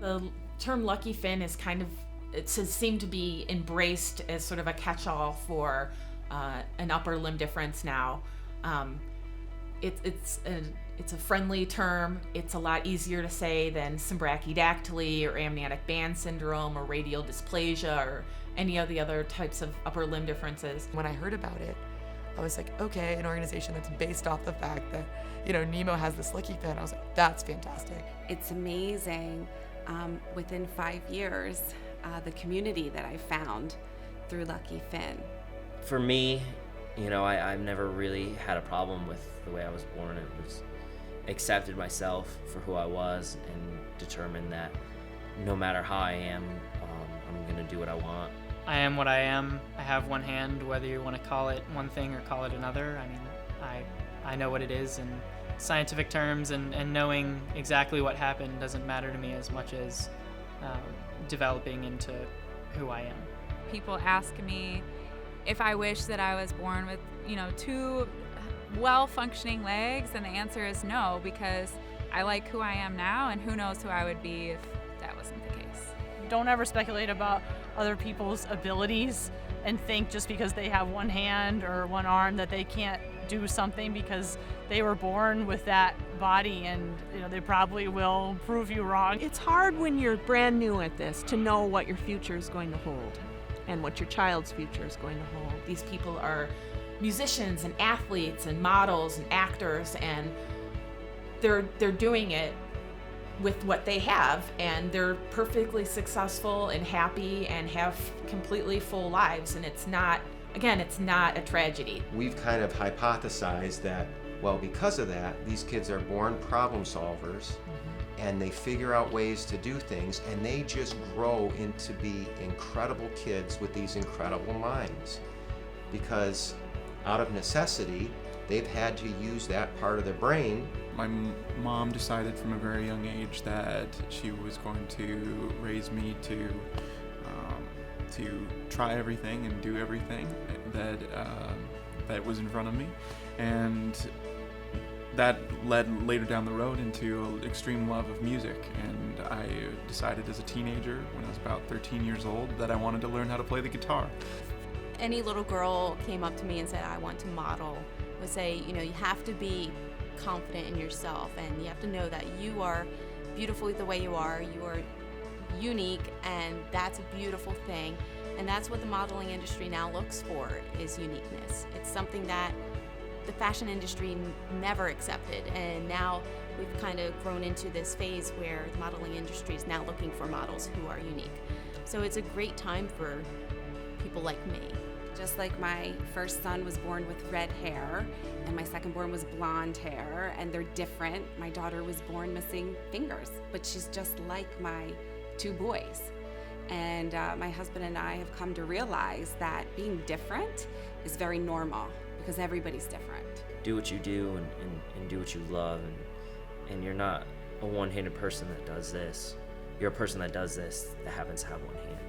The term Lucky Finn is it seemed to be embraced as sort of a catch-all for an upper limb difference now. It's a friendly term. It's a lot easier to say than symbrachydactyly or amniotic band syndrome or radial dysplasia or any of the other types of upper limb differences. When I heard about it, I was like, okay, an organization that's based off the fact that, Nemo has this Lucky Finn. I was like, that's fantastic. It's amazing. Within 5 years, the community that I found through Lucky Finn. For me, I've never really had a problem with the way I was born. It was accepted myself for who I was and determined that no matter how I am, I'm going to do what I want. I am what I am. I have one hand, whether you want to call it one thing or call it another. I mean, I know what it is in scientific terms, and knowing exactly what happened doesn't matter to me as much as developing into who I am. People ask me if I wish that I was born with, 2 well-functioning legs, and the answer is no, because I like who I am now, and who knows who I would be if that wasn't the case. Don't ever speculate about other people's abilities and think just because they have one hand or one arm that they can't do something because they were born with that body, and they probably will prove you wrong. It's hard when you're brand new at this to know what your future is going to hold and what your child's future is going to hold. These people are musicians and athletes and models and actors, and they're doing it with what they have, and they're perfectly successful and happy and have completely full lives, and it's not a tragedy. We've kind of hypothesized that, well, because of that, these kids are born problem solvers, and they figure out ways to do things, and they just grow into be incredible kids with these incredible minds. Because out of necessity, they've had to use that part of their brain. My mom decided from a very young age that she was going to raise me to try everything and do everything that was in front of me, and that led later down the road into an extreme love of music. And I decided as a teenager, when I was about 13 years old, that I wanted to learn how to play the guitar. Any little girl came up to me and said, I want to model, would say, you have to be confident in yourself, and you have to know that you are beautiful the way you are unique, and that's a beautiful thing. And that's what the modeling industry now looks for, is uniqueness. It's something that the fashion industry never accepted, and now we've kind of grown into this phase where the modeling industry is now looking for models who are unique. So it's a great time for people like me. Just like my first son was born with red hair, and my second born was blonde hair, and they're different. My daughter was born missing fingers, but she's just like my 2 boys. And my husband and I have come to realize that being different is very normal, because everybody's different. Do what you do and do what you love, and you're not a one-handed person that does this. You're a person that does this that happens to have one hand.